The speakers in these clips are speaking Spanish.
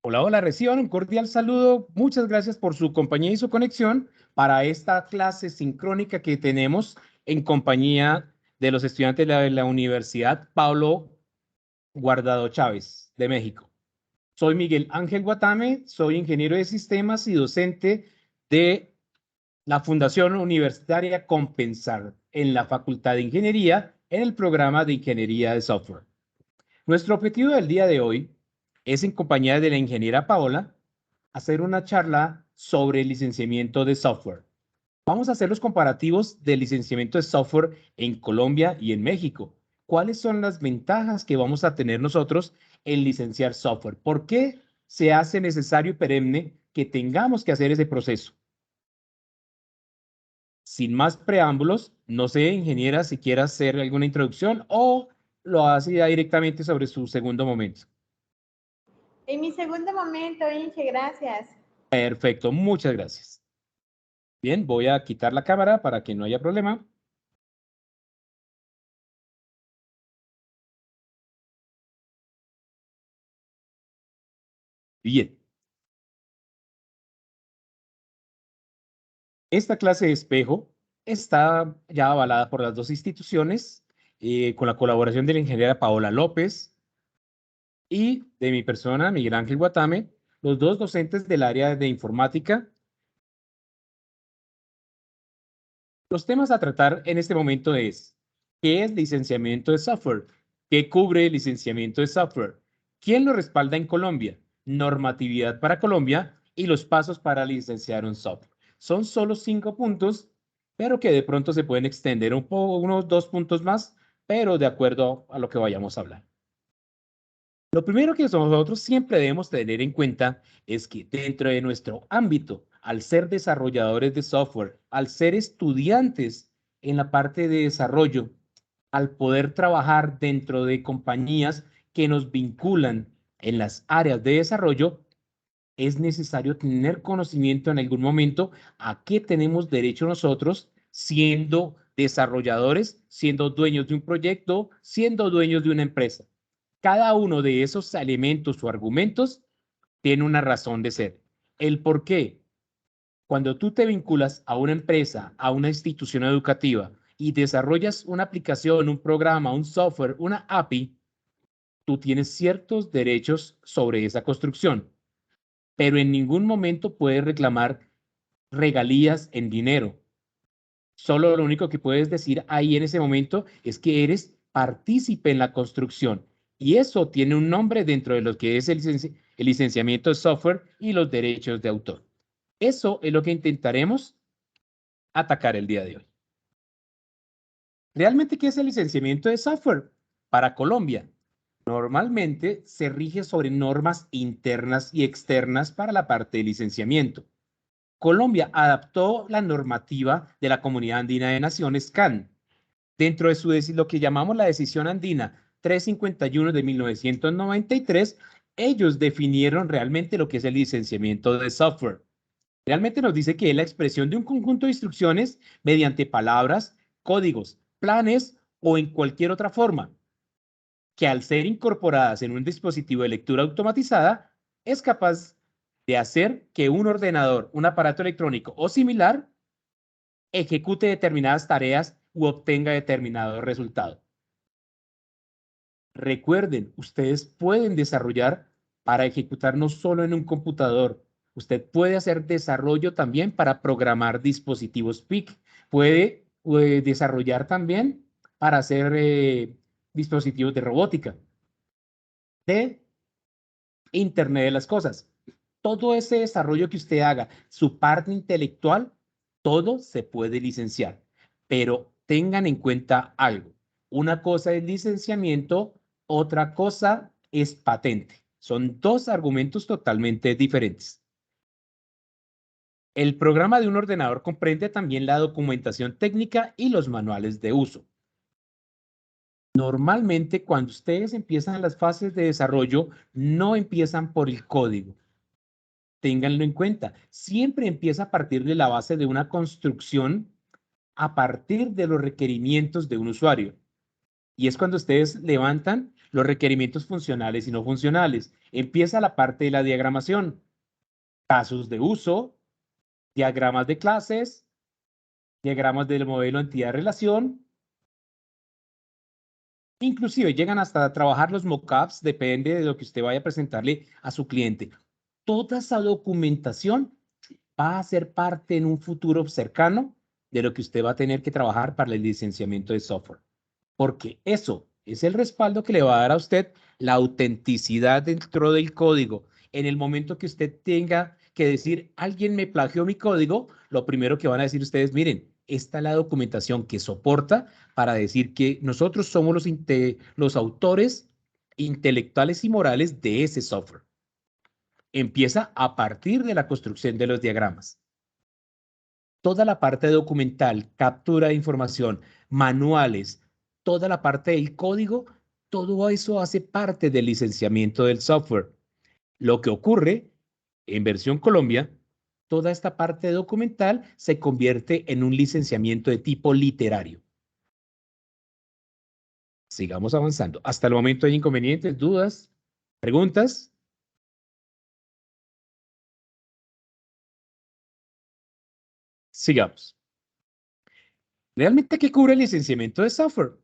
Hola, hola, reciban un cordial saludo. Muchas gracias por su compañía y su conexión para esta clase sincrónica que tenemos en compañía de los estudiantes de la Universidad Pablo Guardado Chávez de México. Soy Miguel Ángel Guatame, soy ingeniero de sistemas y docente de la Fundación Universitaria Compensar en la Facultad de Ingeniería en el programa de Ingeniería de Software. Nuestro objetivo del día de hoy es, en compañía de la ingeniera Paola, hacer una charla sobre el licenciamiento de software. Vamos a hacer los comparativos del licenciamiento de software en Colombia y en México. ¿Cuáles son las ventajas que vamos a tener nosotros en licenciar software? ¿Por qué se hace necesario y perenne que tengamos que hacer ese proceso? Sin más preámbulos, no sé, ingeniera, si quiere hacer alguna introducción o lo hace ya directamente sobre su segundo momento. En mi segundo momento, Inge, gracias. Perfecto, muchas gracias. Bien, voy a quitar la cámara para que no haya problema. Bien. Esta clase de espejo está ya avalada por las dos instituciones, con la colaboración de la ingeniera Paola López y de mi persona, Miguel Ángel Guatame, los dos docentes del área de informática. Los temas a tratar en este momento es: ¿qué es licenciamiento de software? ¿Qué cubre el licenciamiento de software? ¿Quién lo respalda en Colombia? Normatividad para Colombia y los pasos para licenciar un software. Son solo 5 puntos, pero que de pronto se pueden extender un poco, unos 2 puntos más, pero de acuerdo a lo que vayamos a hablar. Lo primero que nosotros siempre debemos tener en cuenta es que dentro de nuestro ámbito, al ser desarrolladores de software, al ser estudiantes en la parte de desarrollo, al poder trabajar dentro de compañías que nos vinculan en las áreas de desarrollo, es necesario tener conocimiento en algún momento a qué tenemos derecho nosotros siendo desarrolladores, siendo dueños de un proyecto, siendo dueños de una empresa. Cada uno de esos elementos o argumentos tiene una razón de ser. El por qué. Cuando tú te vinculas a una empresa, a una institución educativa y desarrollas una aplicación, un programa, un software, una API, tú tienes ciertos derechos sobre esa construcción, pero en ningún momento puedes reclamar regalías en dinero. Solo lo único que puedes decir ahí en ese momento es que eres partícipe en la construcción. Y eso tiene un nombre dentro de lo que es el licenciamiento de software y los derechos de autor. Eso es lo que intentaremos atacar el día de hoy. ¿Realmente qué es el licenciamiento de software? Para Colombia, normalmente se rige sobre normas internas y externas para la parte de licenciamiento. Colombia adaptó la normativa de la Comunidad Andina de Naciones, CAN, dentro de lo que llamamos la Decisión Andina 351 de 1993. Ellos definieron realmente lo que es el licenciamiento de software. Realmente nos dice que es la expresión de un conjunto de instrucciones mediante palabras, códigos, planes o en cualquier otra forma, que al ser incorporadas en un dispositivo de lectura automatizada, es capaz de hacer que un ordenador, un aparato electrónico o similar ejecute determinadas tareas u obtenga determinado resultado. Recuerden, ustedes pueden desarrollar para ejecutar no solo en un computador. Usted puede hacer desarrollo también para programar dispositivos PIC. Puede desarrollar también para hacer dispositivos de robótica, de Internet de las cosas. Todo ese desarrollo que usted haga, su parte intelectual, todo se puede licenciar. Pero tengan en cuenta algo. Una cosa es licenciamiento, otra cosa es patente. Son dos argumentos totalmente diferentes. El programa de un ordenador comprende también la documentación técnica y los manuales de uso. Normalmente, cuando ustedes empiezan las fases de desarrollo, no empiezan por el código. Ténganlo en cuenta. Siempre empieza a partir de la base de una construcción a partir de los requerimientos de un usuario. Y es cuando ustedes levantan los requerimientos funcionales y no funcionales. Empieza la parte de la diagramación, casos de uso, diagramas de clases, diagramas del modelo entidad-relación. Inclusive llegan hasta trabajar los mockups, depende de lo que usted vaya a presentarle a su cliente. Toda esa documentación va a ser parte en un futuro cercano de lo que usted va a tener que trabajar para el licenciamiento de software. Porque eso es el respaldo que le va a dar a usted la autenticidad dentro del código. En el momento que usted tenga que decir, alguien me plagió mi código, lo primero que van a decir ustedes, miren, esta es la documentación que soporta para decir que nosotros somos los autores intelectuales y morales de ese software. Empieza a partir de la construcción de los diagramas. Toda la parte documental, captura de información, manuales, toda la parte del código, todo eso hace parte del licenciamiento del software. Lo que ocurre en versión Colombia, toda esta parte documental se convierte en un licenciamiento de tipo literario. Sigamos avanzando. Hasta el momento hay inconvenientes, dudas, preguntas. Sigamos. ¿Realmente qué cubre el licenciamiento de software?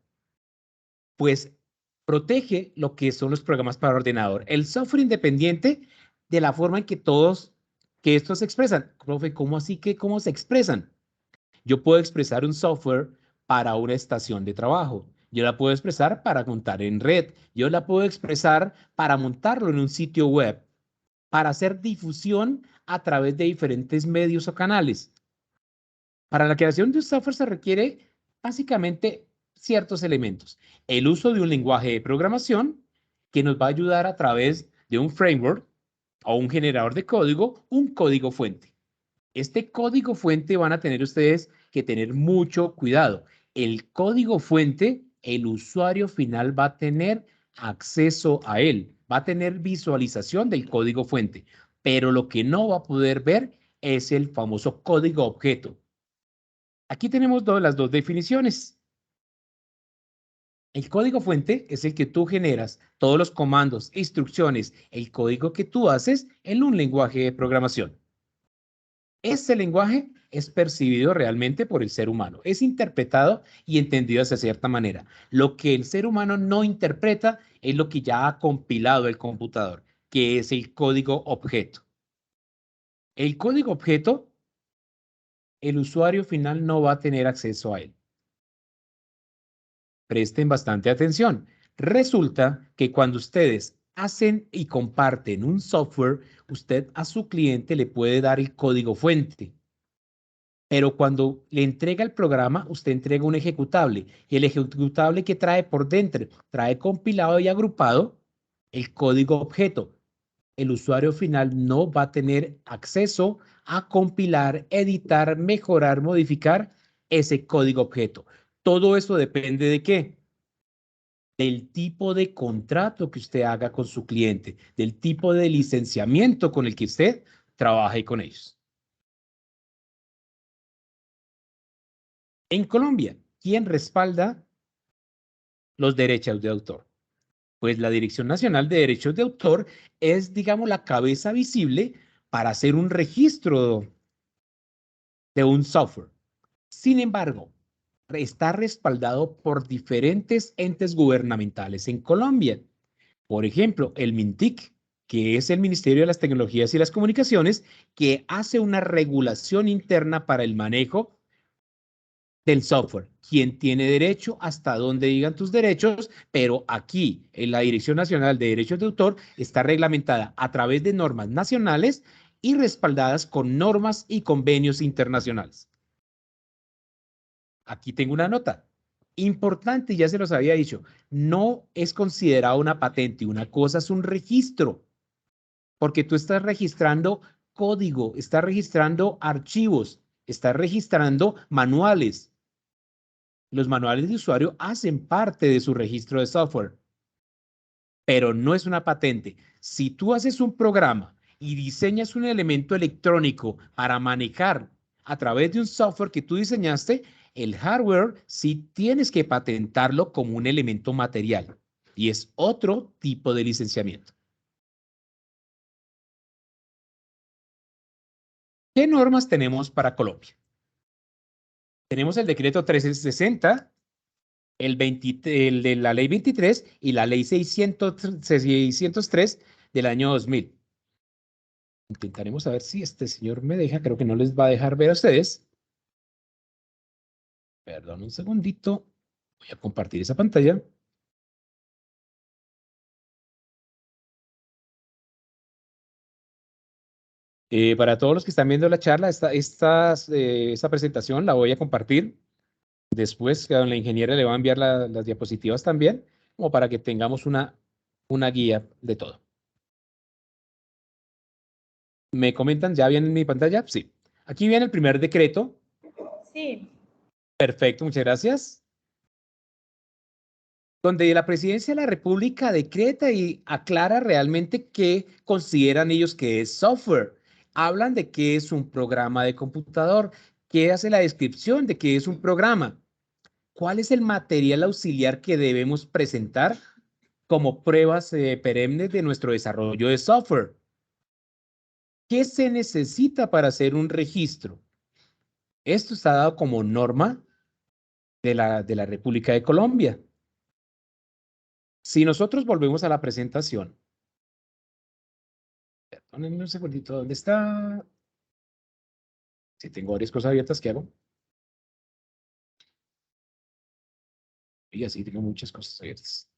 Pues protege lo que son los programas para ordenador. El software independiente de la forma en que estos se expresan. Profe, ¿cómo así que cómo se expresan? Yo puedo expresar un software para una estación de trabajo. Yo la puedo expresar para montar en red. Yo la puedo expresar para montarlo en un sitio web, para hacer difusión a través de diferentes medios o canales. Para la creación de un software se requiere básicamente ciertos elementos. El uso de un lenguaje de programación que nos va a ayudar a través de un framework o un generador de código, un código fuente. Este código fuente van a tener ustedes que tener mucho cuidado. El código fuente, el usuario final va a tener acceso a él, va a tener visualización del código fuente, pero lo que no va a poder ver es el famoso código objeto. Aquí tenemos las dos definiciones. El código fuente es el que tú generas, todos los comandos, instrucciones, el código que tú haces en un lenguaje de programación. Este lenguaje es percibido realmente por el ser humano, es interpretado y entendido de cierta manera. Lo que el ser humano no interpreta es lo que ya ha compilado el computador, que es el código objeto. El código objeto, el usuario final no va a tener acceso a él. Presten bastante atención. Resulta que cuando ustedes hacen y comparten un software, usted a su cliente le puede dar el código fuente. Pero cuando le entrega el programa, usted entrega un ejecutable. Y el ejecutable que trae por dentro, trae compilado y agrupado el código objeto. El usuario final no va a tener acceso a compilar, editar, mejorar, modificar ese código objeto. Todo eso depende de qué? Del tipo de contrato que usted haga con su cliente, del tipo de licenciamiento con el que usted trabaje con ellos. En Colombia, ¿quién respalda los derechos de autor? Pues la Dirección Nacional de Derechos de Autor es, digamos, la cabeza visible para hacer un registro de un software. Sin embargo, está respaldado por diferentes entes gubernamentales en Colombia. Por ejemplo, el MINTIC, que es el Ministerio de las Tecnologías y las Comunicaciones, que hace una regulación interna para el manejo del software. ¿Quién tiene derecho? Hasta dónde digan tus derechos, pero aquí en la Dirección Nacional de Derechos de Autor está reglamentada a través de normas nacionales y respaldadas con normas y convenios internacionales. Aquí tengo una nota. Importante, ya se los había dicho, no es considerado una patente, una cosa es un registro, porque tú estás registrando código, estás registrando archivos, estás registrando manuales. Los manuales de usuario hacen parte de su registro de software, pero no es una patente. Si tú haces un programa y diseñas un elemento electrónico para manejar a través de un software que tú diseñaste, el hardware sí tienes que patentarlo como un elemento material. y es otro tipo de licenciamiento. ¿Qué normas tenemos para Colombia? Tenemos el decreto 1360, el de la ley 23 y la ley 603 del año 2000. Intentaremos saber si este señor me deja, creo que no les va a dejar ver a ustedes. Perdón un segundito, voy a compartir esa pantalla. Para todos los que están viendo la charla, esta presentación la voy a compartir. Después, que a la ingeniera le va a enviar las diapositivas también, como para que tengamos una guía de todo. ¿Me comentan? ¿Ya viene en mi pantalla? Sí. Aquí viene el primer decreto. Sí. Perfecto, muchas gracias. Donde la Presidencia de la República decreta y aclara realmente qué consideran ellos que es software. Hablan de qué es un programa de computador, qué hace la descripción de qué es un programa, cuál es el material auxiliar que debemos presentar como pruebas perennes de nuestro desarrollo de software. ¿Qué se necesita para hacer un registro? Esto está dado como norma de la República de Colombia. Si nosotros volvemos a la presentación, perdónenme un segundito, ¿dónde está? Si tengo varias cosas abiertas, ¿qué hago? Y así tengo muchas cosas abiertas.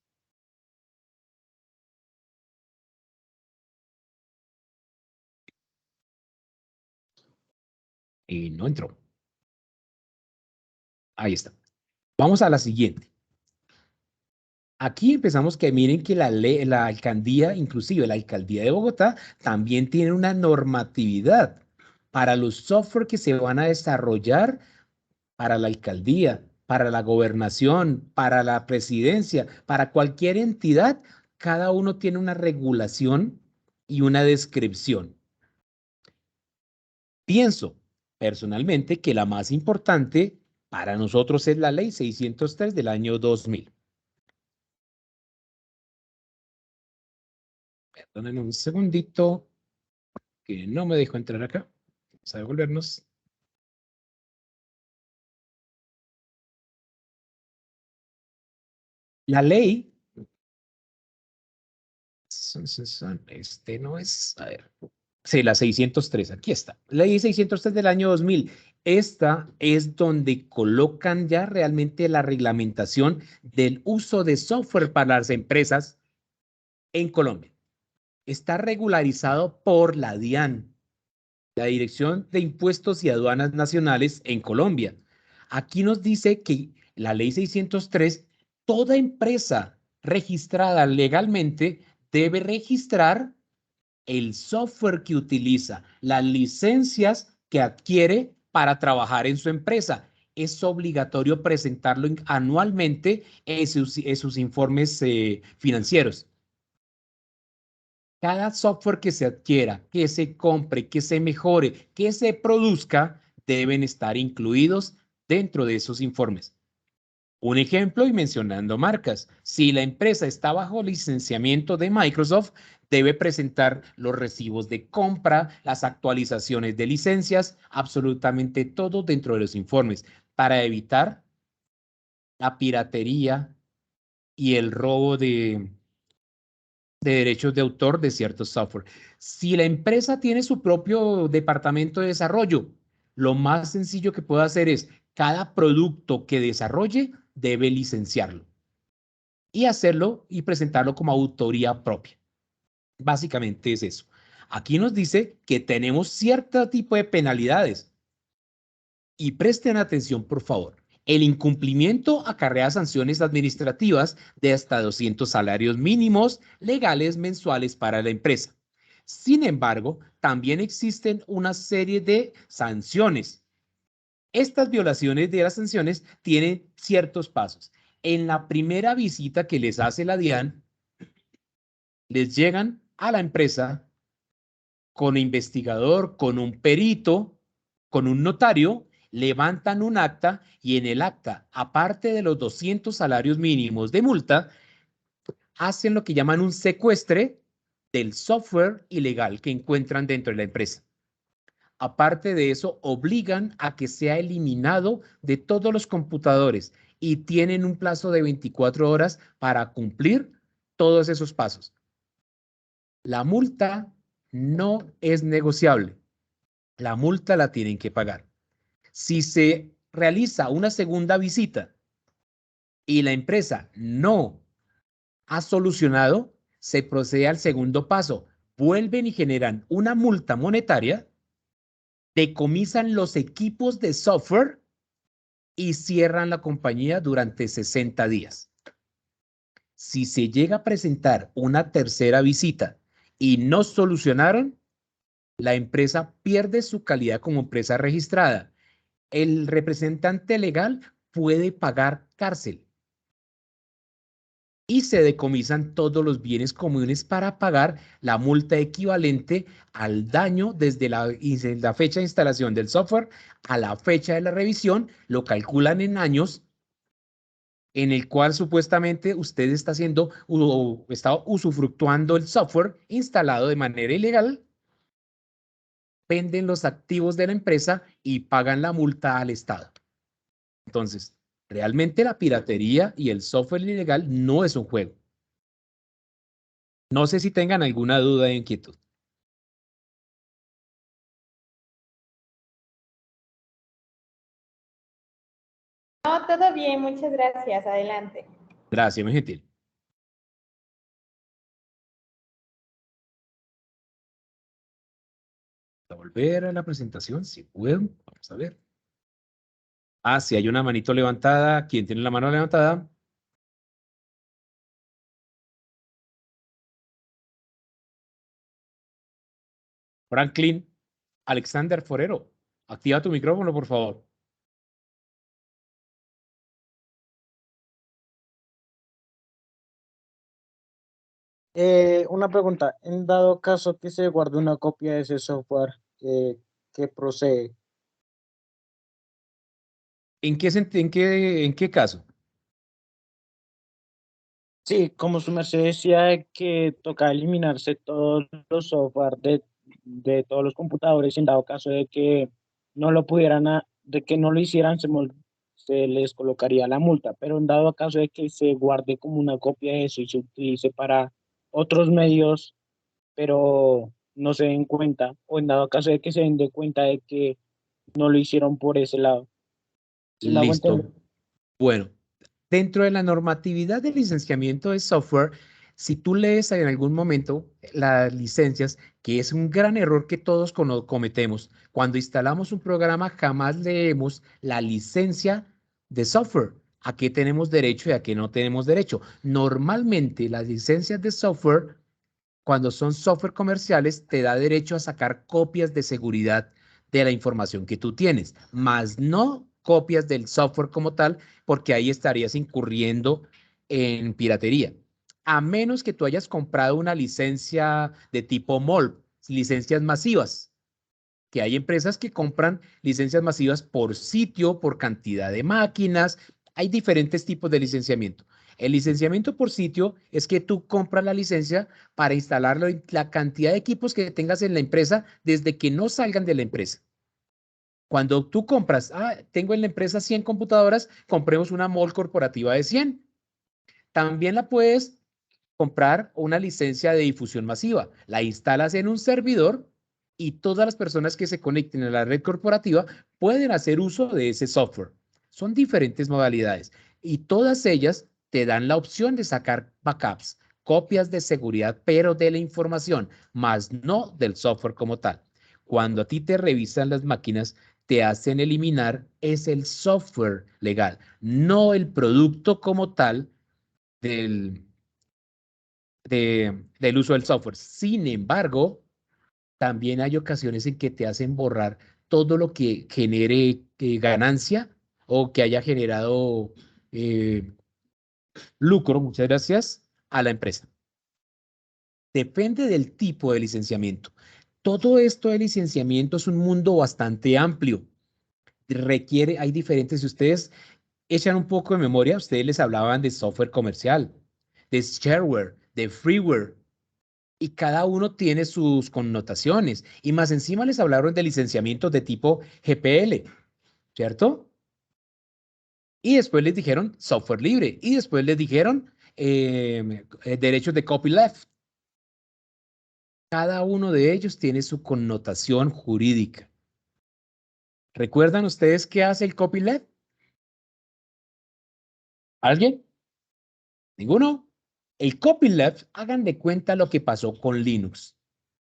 Y no entró. Ahí está. Vamos a la siguiente. Aquí empezamos que miren que la alcaldía, inclusive la alcaldía de Bogotá, también tiene una normatividad para los software que se van a desarrollar para la alcaldía, para la gobernación, para la presidencia, para cualquier entidad. Cada uno tiene una regulación y una descripción. Pienso personalmente que la más importante para nosotros es la ley 603 del año 2000. Perdónenme un segundito, que no me dejó entrar acá. Vamos a devolvernos. La ley, no es, a ver, sí, la 603, aquí está. Ley 603 del año 2000. Esta es donde colocan ya realmente la reglamentación del uso de software para las empresas en Colombia. Está regularizado por la DIAN, la Dirección de Impuestos y Aduanas Nacionales en Colombia. Aquí nos dice que la ley 603, toda empresa registrada legalmente debe registrar el software que utiliza, las licencias que adquiere para trabajar en su empresa. Es obligatorio presentarlo anualmente en sus informes financieros. Cada software que se adquiera, que se compre, que se mejore, que se produzca, deben estar incluidos dentro de esos informes. Un ejemplo y mencionando marcas, si la empresa está bajo licenciamiento de Microsoft, debe presentar los recibos de compra, las actualizaciones de licencias, absolutamente todo dentro de los informes para evitar la piratería y el robo de derechos de autor de ciertos software. Si la empresa tiene su propio departamento de desarrollo, lo más sencillo que puede hacer es cada producto que desarrolle debe licenciarlo y hacerlo y presentarlo como autoría propia. Básicamente es eso. Aquí nos dice que tenemos cierto tipo de penalidades y presten atención, por favor. El incumplimiento acarrea sanciones administrativas de hasta 200 salarios mínimos legales mensuales para la empresa. Sin embargo, también existen una serie de sanciones. Estas violaciones de las sanciones tienen ciertos pasos. En la primera visita que les hace la DIAN, les llegan a la empresa con investigador, con un perito, con un notario, levantan un acta y en el acta, aparte de los 200 salarios mínimos de multa, hacen lo que llaman un secuestre del software ilegal que encuentran dentro de la empresa. Aparte de eso, obligan a que sea eliminado de todos los computadores y tienen un plazo de 24 horas para cumplir todos esos pasos. La multa no es negociable. La multa la tienen que pagar. Si se realiza una segunda visita y la empresa no ha solucionado, se procede al segundo paso. Vuelven y generan una multa monetaria, decomisan los equipos de software y cierran la compañía durante 60 días. Si se llega a presentar una tercera visita y no solucionaron, la empresa pierde su calidad como empresa registrada. El representante legal puede pagar cárcel y se decomisan todos los bienes comunes para pagar la multa equivalente al daño desde la fecha de instalación del software a la fecha de la revisión. Lo calculan en años en el cual supuestamente usted está haciendo o está usufructuando el software instalado de manera ilegal, venden los activos de la empresa y pagan la multa al Estado. Entonces, realmente la piratería y el software ilegal no es un juego. No sé si tengan alguna duda e inquietud. No, todo bien, muchas gracias. Adelante. Gracias, muy gentil. A volver a la presentación, si puedo. Vamos a ver. Ah, si hay una manito levantada. ¿Quién tiene la mano levantada? Franklin Alexander Forero. Activa tu micrófono, por favor. Una pregunta, en dado caso que se guarde una copia de ese software, ¿qué procede? ¿En qué caso? Sí, como su merced decía de que toca eliminarse todos los software de todos los computadores, en dado caso de que no lo pudieran, de que no lo hicieran, se les colocaría la multa, pero en dado caso de que se guarde como una copia de eso y se utilice para otros medios, pero no se den cuenta, o en dado caso de que se den de cuenta de que no lo hicieron por ese lado. ¿Sí me hago entender? Listo. Bueno, dentro de la normatividad de licenciamiento de software, si tú lees en algún momento las licencias, que es un gran error que todos cometemos, cuando instalamos un programa jamás leemos la licencia de software, a qué tenemos derecho y a qué no tenemos derecho. Normalmente las licencias de software, cuando son software comerciales, te da derecho a sacar copias de seguridad de la información que tú tienes, más no copias del software como tal, porque ahí estarías incurriendo en piratería. A menos que tú hayas comprado una licencia de tipo MOL, licencias masivas, que hay empresas que compran licencias masivas por sitio, por cantidad de máquinas. Hay diferentes tipos de licenciamiento. El licenciamiento por sitio es que tú compras la licencia para instalarlo en la cantidad de equipos que tengas en la empresa desde que no salgan de la empresa. Cuando tú compras, tengo en la empresa 100 computadoras, compremos una mall corporativa de 100. También la puedes comprar una licencia de difusión masiva. La instalas en un servidor y todas las personas que se conecten a la red corporativa pueden hacer uso de ese software. Son diferentes modalidades y todas ellas te dan la opción de sacar backups, copias de seguridad, pero de la información, más no del software como tal. Cuando a ti te revisan las máquinas, te hacen eliminar es el software legal, no el producto como tal del, del uso del software. Sin embargo, también hay ocasiones en que te hacen borrar todo lo que genere ganancia o que haya generado eh, lucro, muchas gracias, a la empresa. Depende del tipo de licenciamiento. Todo esto de licenciamiento es un mundo bastante amplio. Hay diferentes, si ustedes echan un poco de memoria, ustedes les hablaban de software comercial, de shareware, de freeware. Y cada uno tiene sus connotaciones. Y más encima les hablaron de licenciamientos de tipo GPL, ¿cierto? Y después les dijeron software libre. Y después les dijeron derechos de copyleft. Cada uno de ellos tiene su connotación jurídica. ¿Recuerdan ustedes qué hace el copyleft? ¿Alguien? ¿Ninguno? El copyleft, hagan de cuenta lo que pasó con Linux.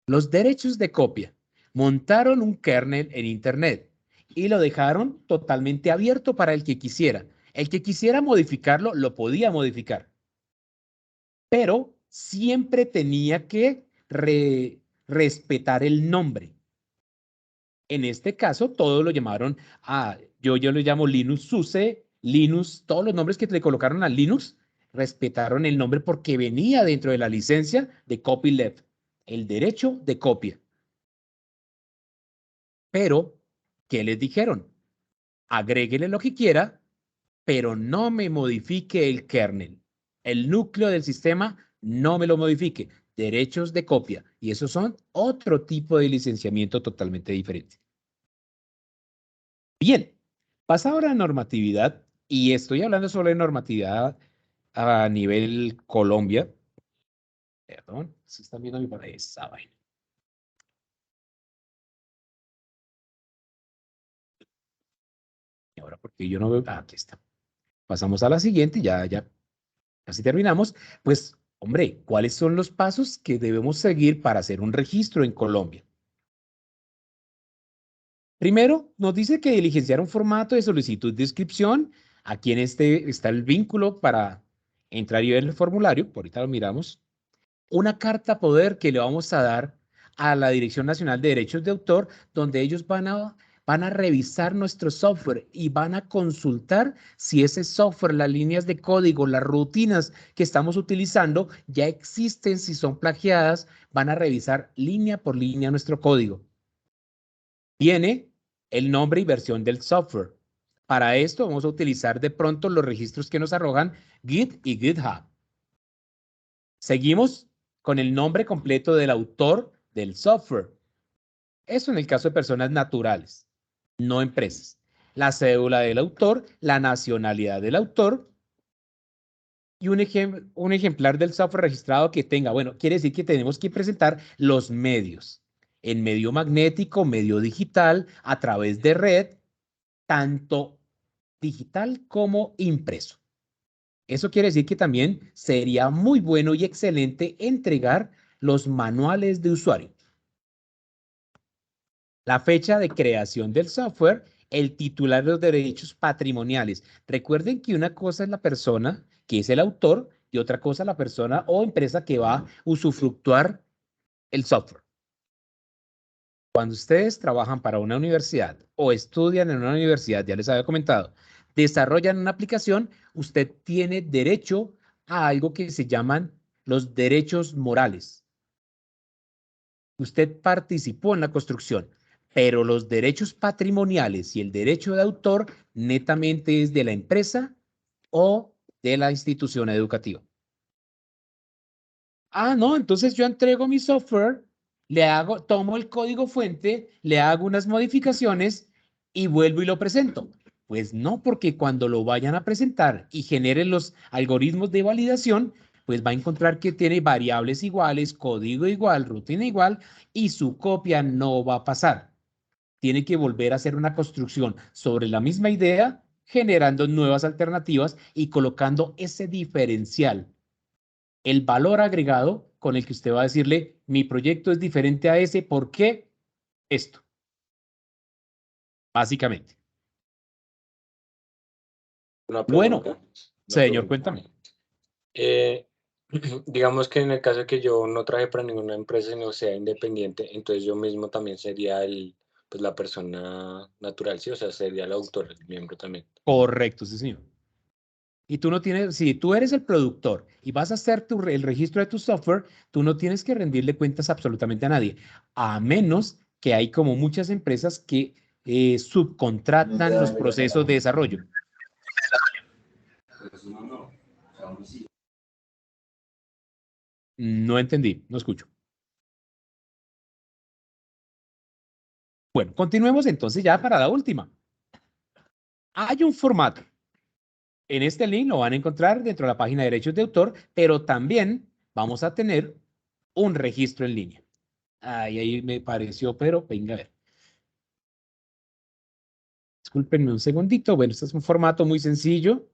Los derechos de copia montaron un kernel en Internet y lo dejaron totalmente abierto para el que quisiera. El que quisiera modificarlo, lo podía modificar. Pero siempre tenía que respetar el nombre. En este caso, todos lo llamaron yo lo llamo Linux SUSE, Linux, todos los nombres que le colocaron a Linux, respetaron el nombre porque venía dentro de la licencia de copyleft, el derecho de copia. Pero, ¿qué les dijeron? Agréguele lo que quiera, pero no me modifique el kernel. El núcleo del sistema no me lo modifique. Derechos de copia. Y esos son otro tipo de licenciamiento totalmente diferente. Bien, pasa ahora a normatividad, y estoy hablando sobre normatividad a nivel Colombia. Perdón, si están viendo mi pantalla, esa vaina. Y ahora, porque yo no veo. Aquí está. Pasamos a la siguiente, ya casi terminamos. Pues, hombre, ¿cuáles son los pasos que debemos seguir para hacer un registro en Colombia? Primero, nos dice que diligenciar un formato de solicitud de inscripción. Aquí en este está el vínculo para entrar y ver el formulario. Por ahorita lo miramos. Una carta poder que le vamos a dar a la Dirección Nacional de Derechos de Autor, donde ellos van a revisar nuestro software y van a consultar si ese software, las líneas de código, las rutinas que estamos utilizando ya existen, si son plagiadas, van a revisar línea por línea nuestro código. Viene el nombre y versión del software. Para esto vamos a utilizar de pronto los registros que nos arrojan Git y GitHub. Seguimos con el nombre completo del autor del software. Eso en el caso de personas naturales, no empresas. La cédula del autor, la nacionalidad del autor y un ejemplar del software registrado que tenga. Bueno, quiere decir que tenemos que presentar los medios. En medio magnético, medio digital, a través de red, tanto digital como impreso. Eso quiere decir que también sería muy bueno y excelente entregar los manuales de usuario. La fecha de creación del software, el titular de los derechos patrimoniales. Recuerden que una cosa es la persona, que es el autor, y otra cosa la persona o empresa que va a usufructuar el software. Cuando ustedes trabajan para una universidad o estudian en una universidad, ya les había comentado, desarrollan una aplicación, usted tiene derecho a algo que se llaman los derechos morales. Usted participó en la construcción, pero los derechos patrimoniales y el derecho de autor netamente es de la empresa o de la institución educativa. No, entonces yo entrego mi software, tomo el código fuente, le hago unas modificaciones y vuelvo y lo presento. Pues no, porque cuando lo vayan a presentar y generen los algoritmos de validación, pues va a encontrar que tiene variables iguales, código igual, rutina igual y su copia no va a pasar. Tiene que volver a hacer una construcción sobre la misma idea, generando nuevas alternativas y colocando ese diferencial, el valor agregado con el que usted va a decirle, mi proyecto es diferente a ese, ¿por qué? Esto, básicamente. Una Bueno, pregunta. señor, cuéntame. Digamos que en el caso de que yo no trabaje para ninguna empresa, sino sea independiente, entonces yo mismo también sería pues la persona natural, ¿sí? O sea, sería el autor, el miembro también. Correcto, sí, señor. Y tú no tienes, si tú eres el productor y vas a hacer el registro de tu software, tú no tienes que rendirle cuentas absolutamente a nadie, a menos que hay como muchas empresas que subcontratan los procesos de desarrollo. No entendí, no escucho. Bueno, continuemos entonces ya para la última. Hay un formato. En este link lo van a encontrar dentro de la página de derechos de autor, pero también vamos a tener un registro en línea. Ahí me pareció, pero venga a ver. Discúlpenme un segundito. Bueno, este es un formato muy sencillo.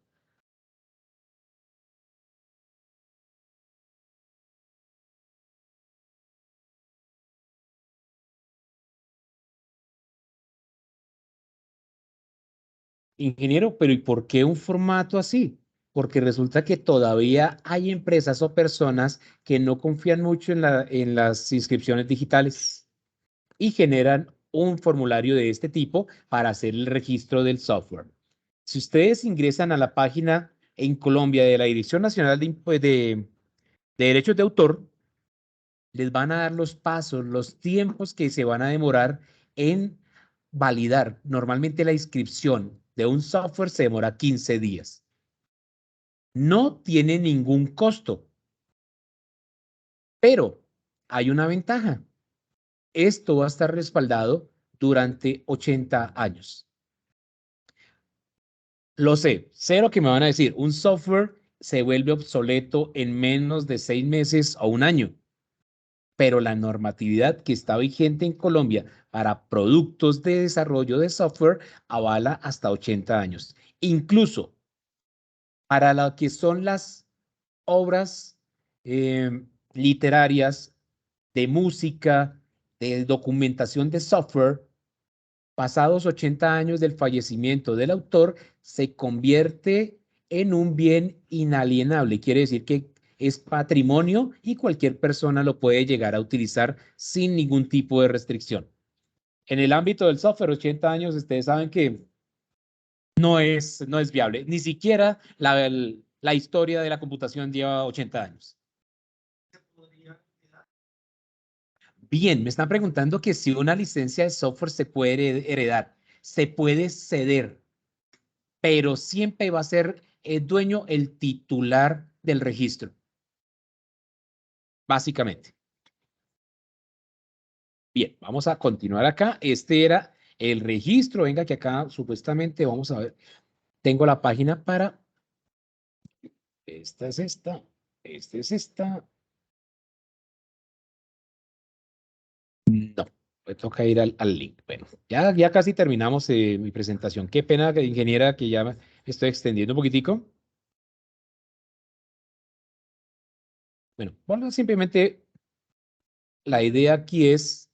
Ingeniero, pero ¿y por qué un formato así? Porque resulta que todavía hay empresas o personas que no confían mucho en las inscripciones digitales y generan un formulario de este tipo para hacer el registro del software. Si ustedes ingresan a la página en Colombia de la Dirección Nacional de Derechos de Autor, les van a dar los pasos, los tiempos que se van a demorar en validar. Normalmente la inscripción de un software se demora 15 días. No tiene ningún costo, pero hay una ventaja. Esto va a estar respaldado durante 80 años. Lo sé lo que me van a decir. Un software se vuelve obsoleto en menos de 6 meses o un año, pero la normatividad que está vigente en Colombia para productos de desarrollo de software avala hasta 80 años. Incluso para lo que son las obras literarias, de música, de documentación de software, pasados 80 años del fallecimiento del autor, se convierte en un bien inalienable. Quiere decir que es patrimonio y cualquier persona lo puede llegar a utilizar sin ningún tipo de restricción. En el ámbito del software, 80 años, ustedes saben que no es viable. Ni siquiera la historia de la computación lleva 80 años. Bien, me están preguntando que si una licencia de software se puede heredar, se puede ceder, pero siempre va a ser el dueño, el titular del registro, básicamente. Bien, vamos a continuar acá. Este era el registro. Venga, que acá supuestamente, vamos a ver, tengo la página para, esta es esta, esta es esta. No, me toca ir al link. Bueno, ya casi terminamos mi presentación. Qué pena, ingeniera, que ya me estoy extendiendo un poquitico. Bueno, simplemente la idea aquí es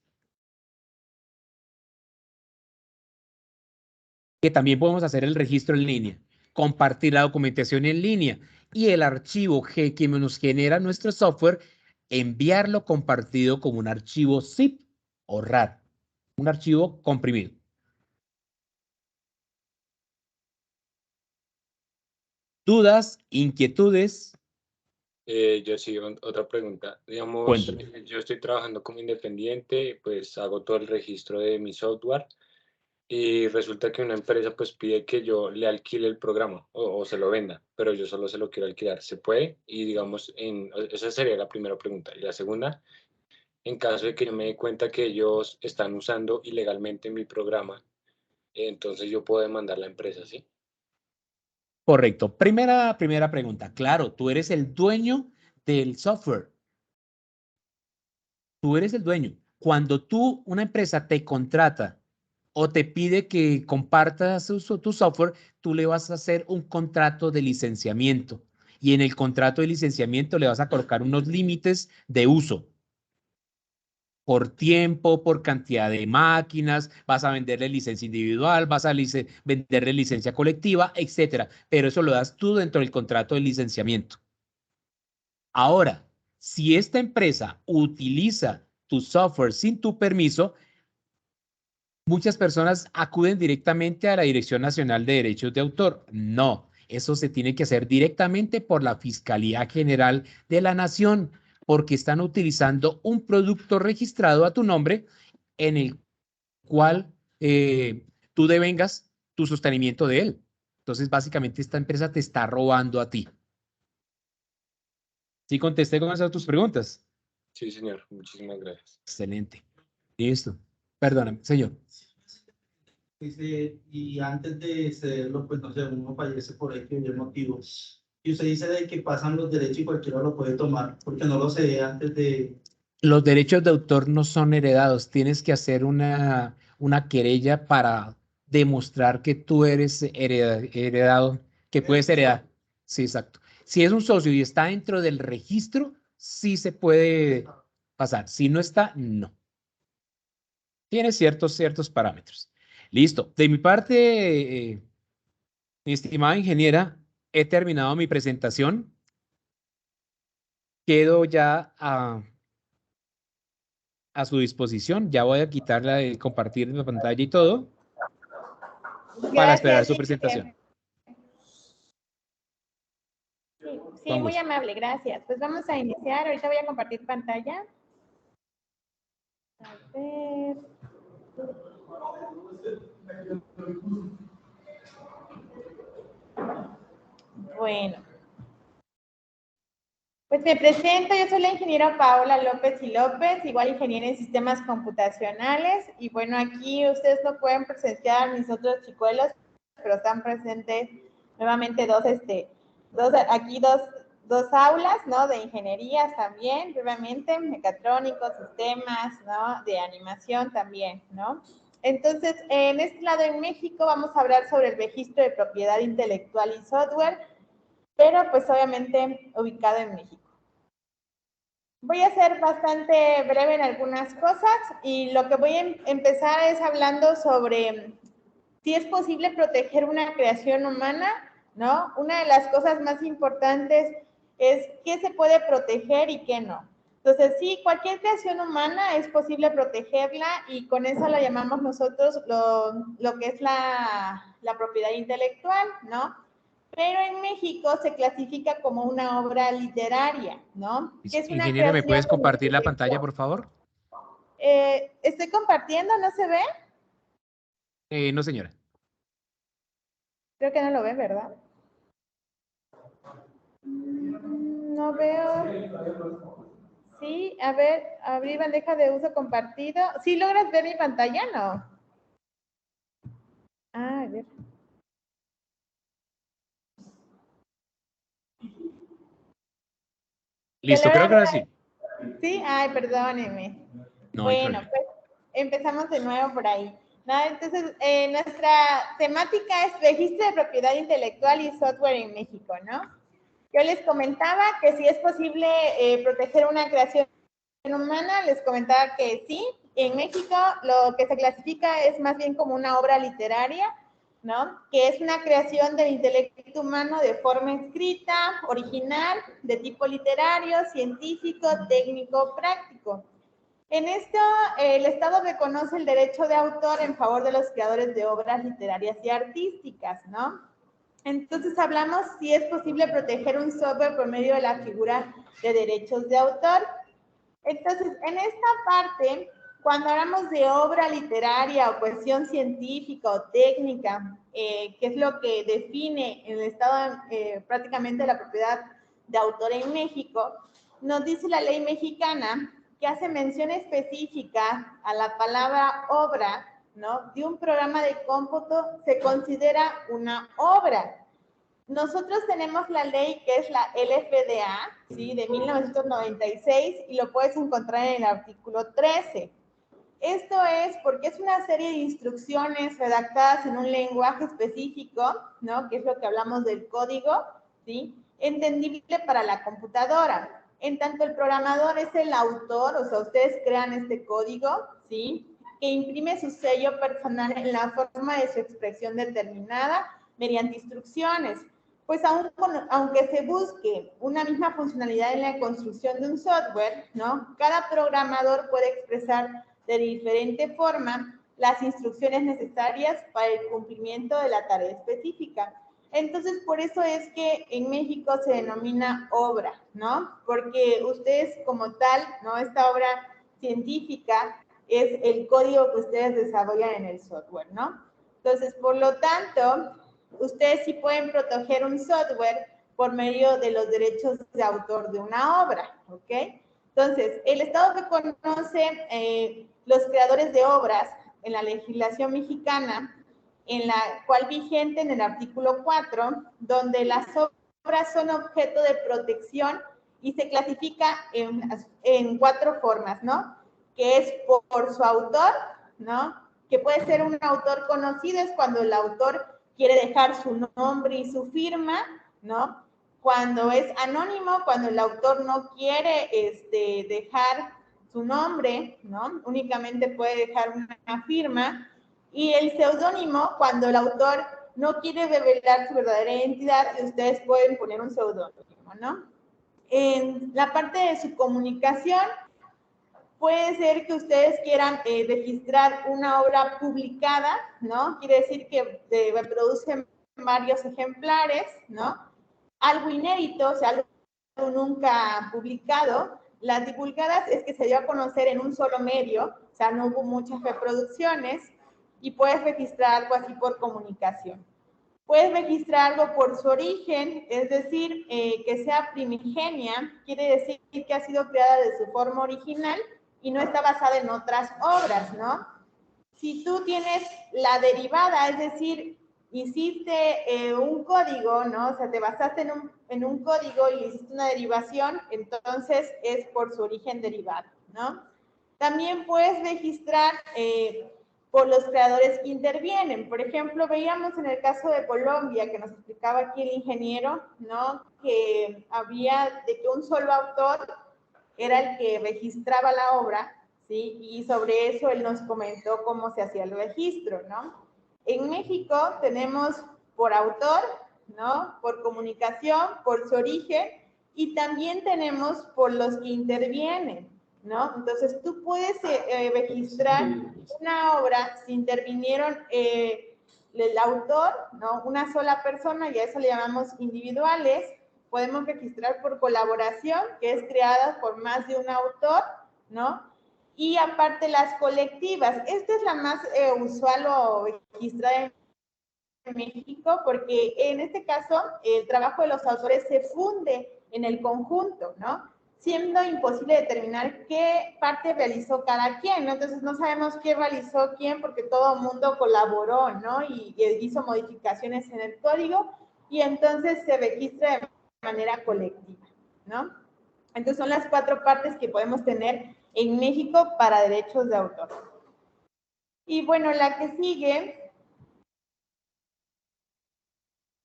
que también podemos hacer el registro en línea, compartir la documentación en línea y el archivo que nos genera nuestro software, enviarlo compartido como un archivo zip o RAR, un archivo comprimido. ¿Dudas, inquietudes? Yo sí, otra pregunta. Digamos, Cuéntame. yo estoy trabajando como independiente, pues hago todo el registro de mi software y resulta que una empresa pues pide que yo le alquile el programa o se lo venda, pero yo solo se lo quiero alquilar. ¿Se puede? Y digamos, esa sería la primera pregunta. Y la segunda, en caso de que yo me dé cuenta que ellos están usando ilegalmente mi programa, entonces yo puedo demandar a la empresa, ¿sí? Correcto. Primera pregunta. Claro, tú eres el dueño del software. Tú eres el dueño. Cuando una empresa te contrata o te pide que compartas tu software, tú le vas a hacer un contrato de licenciamiento. Y en el contrato de licenciamiento le vas a colocar unos límites de uso por tiempo, por cantidad de máquinas, vas a venderle licencia individual, vas a venderle licencia colectiva, etcétera. Pero eso lo das tú dentro del contrato de licenciamiento. Ahora, si esta empresa utiliza tu software sin tu permiso, muchas personas acuden directamente a la Dirección Nacional de Derechos de Autor. No, eso se tiene que hacer directamente por la Fiscalía General de la Nación, porque están utilizando un producto registrado a tu nombre en el cual tú devengas tu sostenimiento de él. Entonces, básicamente, esta empresa te está robando a ti. ¿Sí contesté con esas tus preguntas? Sí, señor. Muchísimas gracias. Excelente. Listo. Perdóname, señor. Dice, y antes de cederlo, pues no sé, uno fallece por X motivo. Y usted dice de que pasan los derechos y cualquiera lo puede tomar, porque no lo cede antes de... Los derechos de autor no son heredados. Tienes que hacer una querella para demostrar que tú eres heredado, que puedes heredar. Sí, exacto. Si es un socio y está dentro del registro, sí se puede pasar. Si no está, no. Tiene ciertos parámetros. Listo. De mi parte, mi estimada ingeniera, he terminado mi presentación. Quedo ya a su disposición. Ya voy a quitarla de compartir la pantalla y todo para esperar Gracias, su Enrique. presentación. Sí, Con muy gusto. amable, gracias. Pues vamos a iniciar. Ahorita voy a compartir pantalla. A ver. Bueno. Pues me presento, yo soy la ingeniera Paola López y López, igual ingeniera en sistemas computacionales, y bueno, aquí ustedes no pueden presenciar mis otros chicuelos, pero están presentes nuevamente dos aulas, ¿no? De ingenierías también, brevemente, mecatrónicos, sistemas, ¿no? De animación también, ¿no? Entonces, en este lado en México vamos a hablar sobre el registro de propiedad intelectual y software, pero pues obviamente ubicado en México. Voy a ser bastante breve en algunas cosas y lo que voy a empezar es hablando sobre si es posible proteger una creación humana, ¿no? Una de las cosas más importantes es qué se puede proteger y qué no. Entonces, sí, cualquier creación humana es posible protegerla y con eso la llamamos nosotros lo que es la propiedad intelectual, ¿no? Pero en México se clasifica como una obra literaria, ¿no? Que es una Ingeniera, ¿me creación puedes compartir la pantalla, por favor? Estoy compartiendo, ¿no se ve? No, señora. Creo que no lo ven, ¿verdad? No veo. Sí, a ver, abrir bandeja de uso compartido. ¿Sí logras ver mi pantalla, no? Ah, a ver. Listo, creo que ahora sí. Sí, ay, perdónenme. No hay Bueno, problema. pues empezamos de nuevo por ahí. ¿No? Entonces, nuestra temática es registro de propiedad intelectual y software en México, ¿no? Yo les comentaba que si es posible proteger una creación humana, les comentaba que sí. En México lo que se clasifica es más bien como una obra literaria, ¿no? Que es una creación del intelecto humano de forma escrita, original, de tipo literario, científico, técnico, práctico. En esto, el Estado reconoce el derecho de autor en favor de los creadores de obras literarias y artísticas, ¿no? Entonces hablamos si es posible proteger un software por medio de la figura de derechos de autor. Entonces, en esta parte, cuando hablamos de obra literaria o cuestión científica o técnica, que es lo que define el Estado prácticamente la propiedad de autor en México, nos dice la ley mexicana que hace mención específica a la palabra obra, ¿no? De un programa de cómputo se considera una obra. Nosotros tenemos la ley que es la LFDA, ¿sí? De 1996 y lo puedes encontrar en el artículo 13. Esto es porque es una serie de instrucciones redactadas en un lenguaje específico, ¿no? Que es lo que hablamos del código, ¿sí? Entendible para la computadora. En tanto el programador es el autor, o sea, ustedes crean este código, ¿sí? Que imprime su sello personal en la forma de su expresión determinada mediante instrucciones. Pues aunque se busque una misma funcionalidad en la construcción de un software, ¿no? Cada programador puede expresar de diferente forma las instrucciones necesarias para el cumplimiento de la tarea específica. Entonces, por eso es que en México se denomina obra, ¿no? Porque ustedes como tal, ¿no? Esta obra científica es el código que ustedes desarrollan en el software, ¿no? Entonces, por lo tanto, ustedes sí pueden proteger un software por medio de los derechos de autor de una obra, ¿ok? Entonces, el Estado reconoce los creadores de obras en la legislación mexicana, en la cual vigente en el artículo 4, donde las obras son objeto de protección y se clasifica en 4 formas, ¿no? Que es por su autor, ¿no? Que puede ser un autor conocido, es cuando el autor quiere dejar su nombre y su firma, ¿no? Cuando es anónimo, cuando el autor no quiere dejar su nombre, ¿no? Únicamente puede dejar una firma. Y el seudónimo, cuando el autor no quiere revelar su verdadera identidad, y ustedes pueden poner un seudónimo, ¿no? En la parte de su comunicación, puede ser que ustedes quieran registrar una obra publicada, ¿no? Quiere decir que reproducen varios ejemplares, ¿no? Algo inédito, o sea, algo nunca publicado. Las divulgadas es que se dio a conocer en un solo medio, o sea, no hubo muchas reproducciones, y puedes registrar algo así por comunicación. Puedes registrar algo por su origen, es decir, que sea primigenia, quiere decir que ha sido creada de su forma original y no está basada en otras obras, ¿no? Si tú tienes la derivada, es decir, hiciste un código, ¿no? O sea, te basaste en un código y hiciste una derivación, entonces es por su origen derivado, ¿no? También puedes registrar por los creadores que intervienen. Por ejemplo, veíamos en el caso de Colombia, que nos explicaba aquí el ingeniero, ¿no? Que había de que un solo autor era el que registraba la obra, ¿sí? Y sobre eso él nos comentó cómo se hacía el registro, ¿no? En México tenemos por autor, ¿no? Por comunicación, por su origen, y también tenemos por los que intervienen, ¿no? Entonces tú puedes registrar una obra si intervinieron el autor, ¿no? Una sola persona, y a eso le llamamos individuales. Podemos registrar por colaboración, que es creada por más de un autor, ¿no? Y aparte las colectivas. Esta es la más usual o registrada en México, porque en este caso el trabajo de los autores se funde en el conjunto, ¿no? Siendo imposible determinar qué parte realizó cada quien, ¿no? Entonces no sabemos qué realizó quién porque todo el mundo colaboró, ¿no? Y hizo modificaciones en el código y entonces se registra de manera colectiva, ¿no? Entonces son las 4 partes que podemos tener en México para derechos de autor. Y bueno, la que sigue,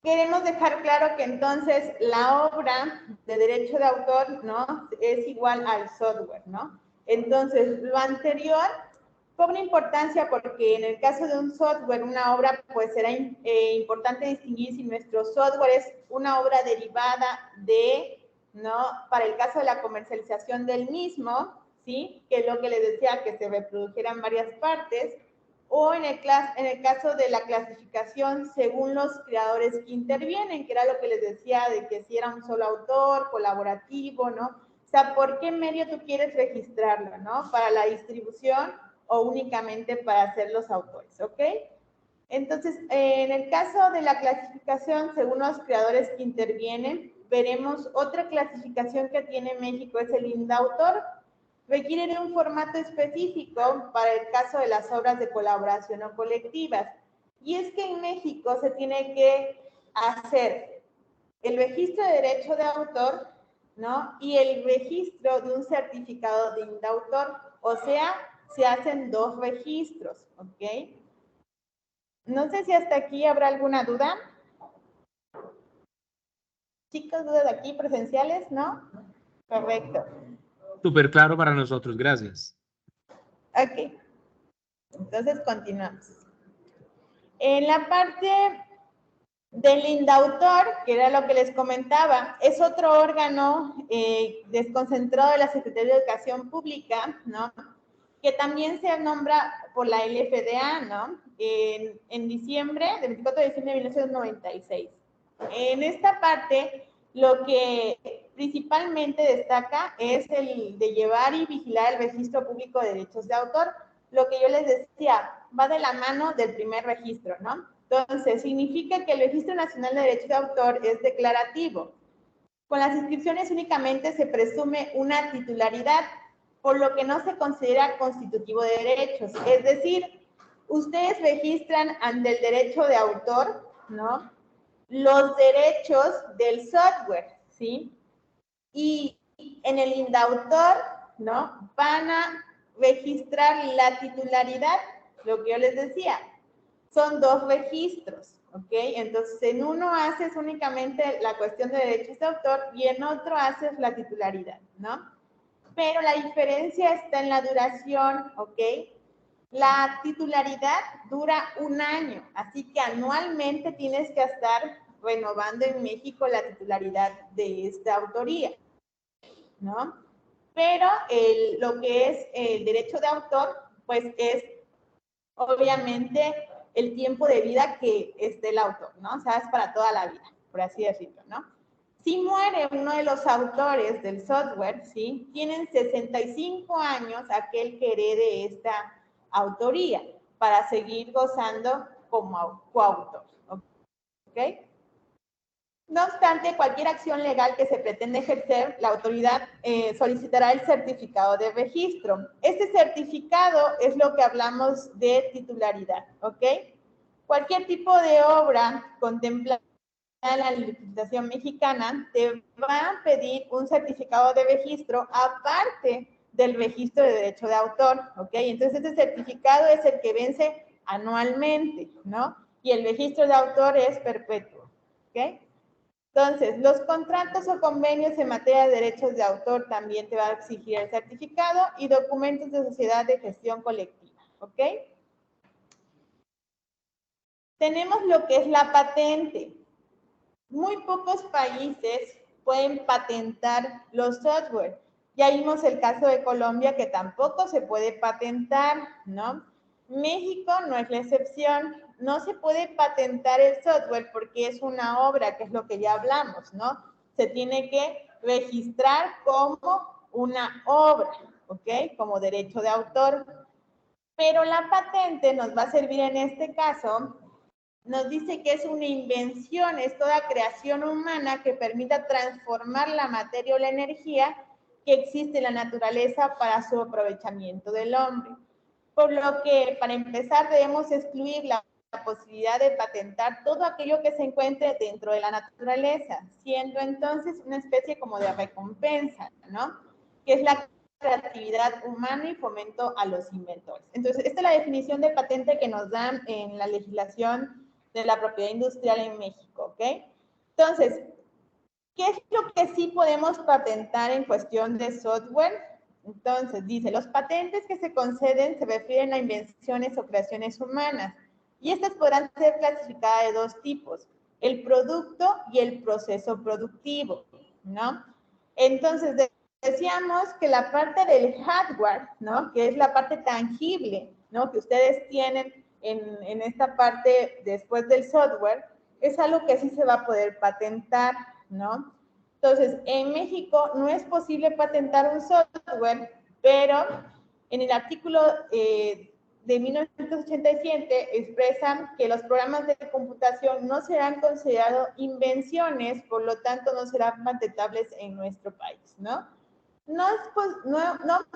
queremos dejar claro que entonces la obra de derecho de autor, ¿no? Es igual al software, ¿no? Entonces, lo anterior cobra importancia porque en el caso de un software, una obra, pues será importante distinguir si nuestro software es una obra derivada de, ¿no? Para el caso de la comercialización del mismo, ¿sí? Que es lo que les decía, que se reprodujeran varias partes, o en el caso de la clasificación según los creadores que intervienen, que era lo que les decía de que si era un solo autor, colaborativo, ¿no? O sea, ¿por qué medio tú quieres registrarlo, ¿no? ¿Para la distribución o únicamente para ser los autores, ¿ok? Entonces, en el caso de la clasificación según los creadores que intervienen, veremos otra clasificación que tiene México, es el indautor. Requiere de un formato específico para el caso de las obras de colaboración o colectivas. Y es que en México se tiene que hacer el registro de derecho de autor, ¿no? Y el registro de un certificado de indautor. O sea, se hacen 2 registros, ¿ok? No sé si hasta aquí habrá alguna duda. Chicos, ¿dudas aquí presenciales? ¿No? Correcto. Súper claro para nosotros, gracias. Ok, entonces continuamos. En la parte del indautor, que era lo que les comentaba, es otro órgano desconcentrado de la Secretaría de Educación Pública, ¿no? Que también se nombra por la LFDA, ¿no? En diciembre, del 24 de diciembre de 1996. En esta parte, lo que principalmente destaca es el de llevar y vigilar el registro público de derechos de autor. Lo que yo les decía, va de la mano del primer registro, ¿no? Entonces, significa que el Registro Nacional de Derechos de Autor es declarativo. Con las inscripciones únicamente se presume una titularidad, por lo que no se considera constitutivo de derechos. Es decir, ustedes registran ante el derecho de autor, ¿no?, los derechos del software, ¿sí? Y en el indautor, ¿no?, van a registrar la titularidad, lo que yo les decía. Son 2 registros, ¿ok? Entonces, en uno haces únicamente la cuestión de derechos de autor y en otro haces la titularidad, ¿no? Pero la diferencia está en la duración, ¿ok? La titularidad dura 1 año, así que anualmente tienes que estar renovando en México la titularidad de esta autoría, ¿no? Pero lo que es el derecho de autor, pues es obviamente el tiempo de vida que esté el autor, ¿no? O sea, es para toda la vida, por así decirlo, ¿no? Si muere uno de los autores del software, ¿sí?, tienen 65 años aquel que herede esta autoría para seguir gozando como coautor, ¿ok? No obstante, cualquier acción legal que se pretende ejercer, la autoridad solicitará el certificado de registro. Este certificado es lo que hablamos de titularidad, ¿ok? Cualquier tipo de obra contemplada en la legislación mexicana te va a pedir un certificado de registro aparte del registro de derecho de autor, ¿ok? Entonces, este certificado es el que vence anualmente, ¿no? Y el registro de autor es perpetuo, ¿ok? Entonces, los contratos o convenios en materia de derechos de autor también te va a exigir el certificado y documentos de sociedad de gestión colectiva, ¿ok? Tenemos lo que es la patente. Muy pocos países pueden patentar los software. Ya vimos el caso de Colombia que tampoco se puede patentar, ¿no? México no es la excepción. No se puede patentar el software porque es una obra, que es lo que ya hablamos, ¿no? Se tiene que registrar como una obra, ¿ok? Como derecho de autor. Pero la patente nos va a servir en este caso. Nos dice que es una invención, es toda creación humana que permita transformar la materia o la energía que existe en la naturaleza para su aprovechamiento del hombre. Por lo que, para empezar, debemos excluir la posibilidad de patentar todo aquello que se encuentre dentro de la naturaleza, siendo entonces una especie como de recompensa, ¿no? Que es la creatividad humana y fomento a los inventores. Entonces, esta es la definición de patente que nos dan en la legislación de la propiedad industrial en México, ¿ok? Entonces, ¿qué es lo que sí podemos patentar en cuestión de software? Entonces, dice, los patentes que se conceden se refieren a invenciones o creaciones humanas, y estas podrán ser clasificadas de 2 tipos, el producto y el proceso productivo, ¿no? Entonces, decíamos que la parte del hardware, ¿no?, que es la parte tangible, ¿no?, que ustedes tienen en esta parte después del software, es algo que sí se va a poder patentar, ¿no? Entonces, en México no es posible patentar un software, pero en el artículo de 1987 expresan que los programas de computación no serán considerados invenciones, por lo tanto no serán patentables en nuestro país, ¿no? No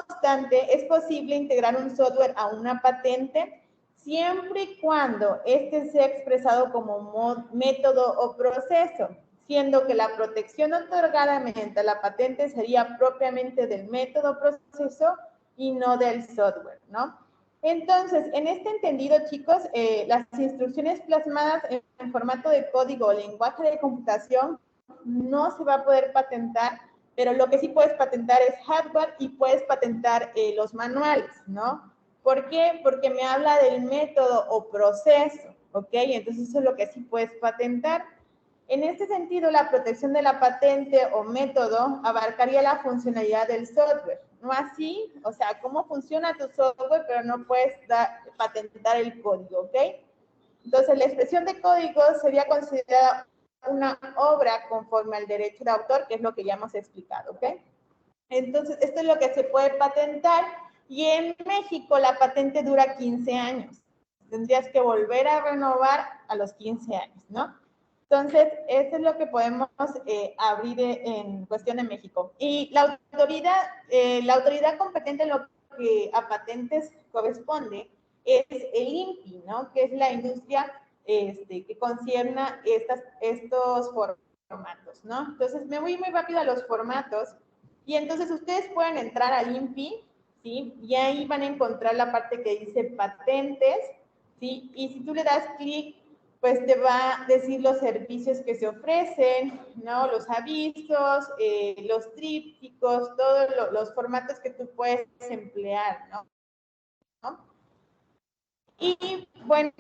obstante, es posible integrar un software a una patente siempre y cuando este sea expresado como método o proceso, siendo que la protección otorgada mediante la patente sería propiamente del método o proceso y no del software, ¿no? Entonces, en este entendido, chicos, las instrucciones plasmadas en formato de código o lenguaje de computación no se va a poder patentar, pero lo que sí puedes patentar es hardware y puedes patentar los manuales, ¿no? ¿Por qué? Porque me habla del método o proceso, ¿ok? Entonces eso es lo que sí puedes patentar. En este sentido, la protección de la patente o método abarcaría la funcionalidad del software, no así, o sea, cómo funciona tu software, pero no puedes patentar el código, ¿ok? Entonces, la expresión de código sería considerada una obra conforme al derecho de autor, que es lo que ya hemos explicado, ¿ok? Entonces, esto es lo que se puede patentar, y en México la patente dura 15 años. Tendrías que volver a renovar a los 15 años, ¿no? Entonces, eso es lo que podemos abrir en cuestión de México. Y la autoridad competente en lo que a patentes corresponde es el INPI, ¿no? Que es la industria que concierne estos formatos, ¿no? Entonces, me voy muy rápido a los formatos. Y entonces, ustedes pueden entrar al INPI, ¿sí? Y ahí van a encontrar la parte que dice patentes, ¿sí? Y si tú le das clic, pues te va a decir los servicios que se ofrecen, ¿no? Los avisos, los trípticos, todos los formatos que tú puedes emplear, ¿no? Y bueno,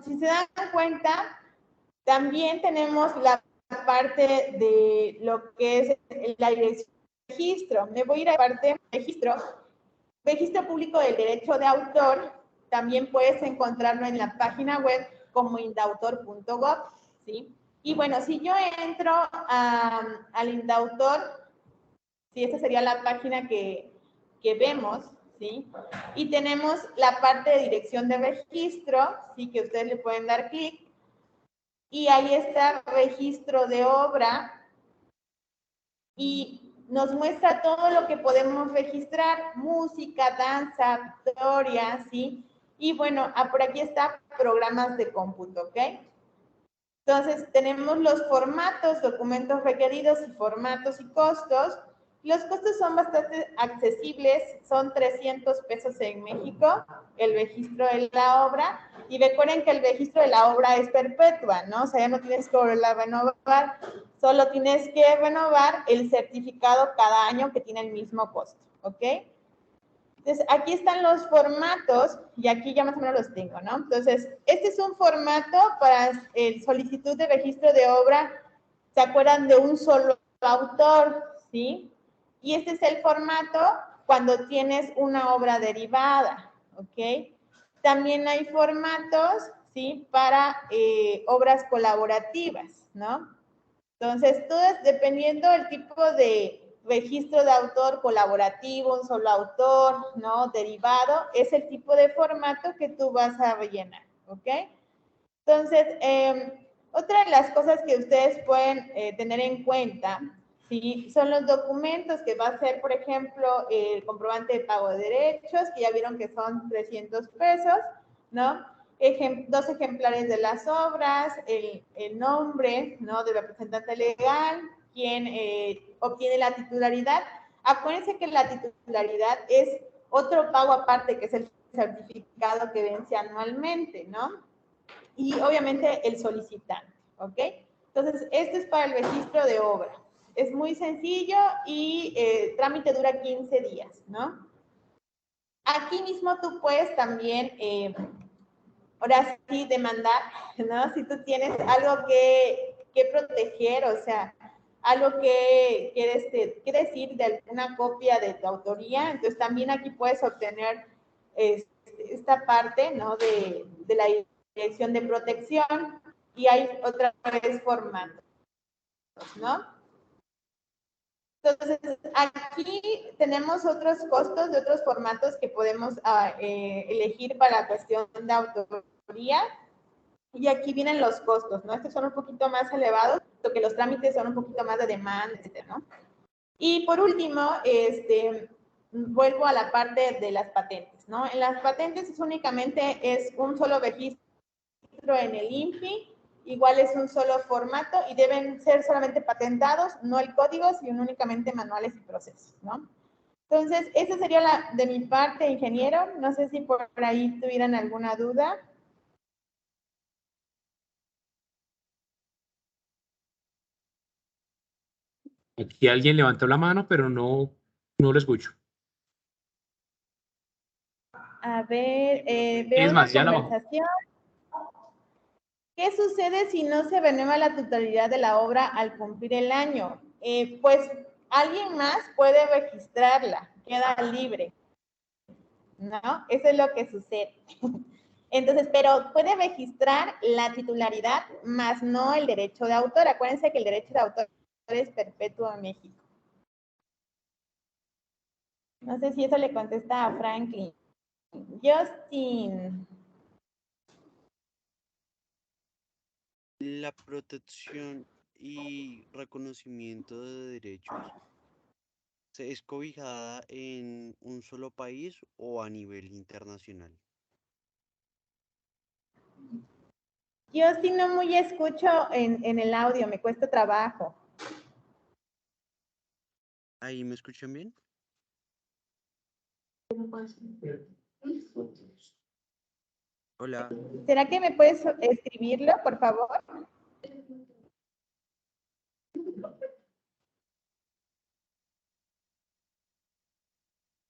si se dan cuenta, también tenemos la parte de lo que es la dirección de registro. Me voy a ir a la parte de registro público del derecho de autor. También puedes encontrarlo en la página web como indautor.gov, ¿sí? Y bueno, si yo entro al Indautor, ¿sí? Esta sería la página que vemos, ¿sí? Y tenemos la parte de dirección de registro, ¿sí? Que ustedes le pueden dar clic. Y ahí está registro de obra. Y nos muestra todo lo que podemos registrar, música, danza, historia, ¿sí? Y bueno, por aquí está programas de cómputo, ¿ok? Entonces, tenemos los formatos, documentos requeridos y formatos y costos. Los costos son bastante accesibles, son 300 pesos en México, el registro de la obra. Y recuerden que el registro de la obra es perpetua, ¿no? O sea, ya no tienes que volverla a renovar, solo tienes que renovar el certificado cada año que tiene el mismo costo, ¿ok? Entonces, aquí están los formatos y aquí ya más o menos los tengo, ¿no? Entonces, este es un formato para el solicitud de registro de obra, ¿se acuerdan de un solo autor? ¿Sí? Y este es el formato cuando tienes una obra derivada, ¿ok? También hay formatos, ¿sí? Para obras colaborativas, ¿no? Entonces, todo es dependiendo del tipo de registro de autor colaborativo, un solo autor, ¿no? Derivado, es el tipo de formato que tú vas a rellenar, ¿ok? Entonces, otra de las cosas que ustedes pueden tener en cuenta, ¿sí? Son los documentos que va a ser, por ejemplo, el comprobante de pago de derechos, que ya vieron que son 300 pesos, ¿no? 2 ejemplares de las obras, el nombre, ¿no? Del representante legal, quien obtiene la titularidad. Acuérdense que la titularidad es otro pago aparte, que es el certificado que vence anualmente, ¿no? Y obviamente el solicitante, ¿ok? Entonces, esto es para el registro de obra. Es muy sencillo y el trámite dura 15 días, ¿no? Aquí mismo tú puedes también, ahora sí, demandar, ¿no? Si tú tienes algo que proteger, o sea, algo que quieres decir de alguna copia de tu autoría, entonces también aquí puedes obtener esta parte, ¿no? De la dirección de protección y hay otra vez formatos, ¿no? Entonces, aquí tenemos otros costos de otros formatos que podemos elegir para la cuestión de autoría. Y aquí vienen los costos, ¿no? Estos son un poquito más elevados, porque los trámites son un poquito más de demanda, etcétera, ¿no? Y por último, vuelvo a la parte de las patentes, ¿no? En las patentes únicamente es un solo registro en el INPI, igual es un solo formato y deben ser solamente patentados, no el código, sino únicamente manuales y procesos, ¿no? Entonces, esa sería de mi parte, ingeniero. No sé si por ahí tuvieran alguna duda. Aquí alguien levantó la mano, pero no lo escucho. A ver, veo Es una más, ya la bajo. conversación. ¿Qué sucede si no se renueva la totalidad de la obra al cumplir el año? Pues alguien más puede registrarla, queda libre, ¿no? Eso es lo que sucede. Entonces, pero puede registrar la titularidad, más no el derecho de autor. Acuérdense que el derecho de autor es perpetuo en México. No sé si eso le contesta a Franklin. Justin. La protección y reconocimiento de derechos es cobijada en un solo país o a nivel internacional. Yo sí no muy escucho en el audio, me cuesta trabajo. ¿Ahí me escuchan bien? Hola. ¿Será que me puedes escribirlo, por favor?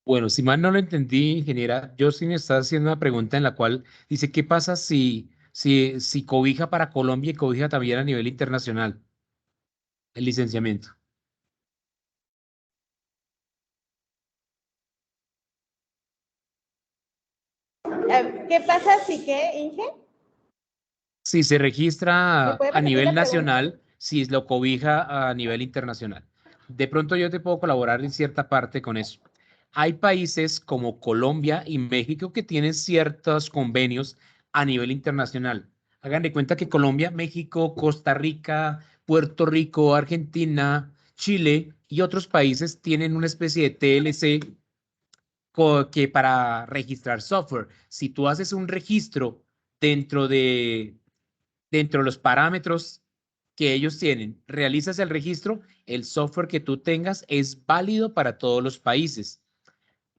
Bueno, si mal no lo entendí, ingeniera, Justin está haciendo una pregunta en la cual dice, ¿qué pasa si cobija para Colombia y cobija también a nivel internacional el licenciamiento? ¿Qué pasa si qué, Inge? Si se ¿Me registra puede a repetir nivel la pregunta? nacional, si lo cobija a nivel internacional. De pronto yo te puedo colaborar en cierta parte con eso. Hay países como Colombia y México que tienen ciertos convenios a nivel internacional. Hagan de cuenta que Colombia, México, Costa Rica, Puerto Rico, Argentina, Chile y otros países tienen una especie de TLC que para registrar software, si tú haces un registro dentro de los parámetros que ellos tienen, realizas el registro, el software que tú tengas es válido para todos los países.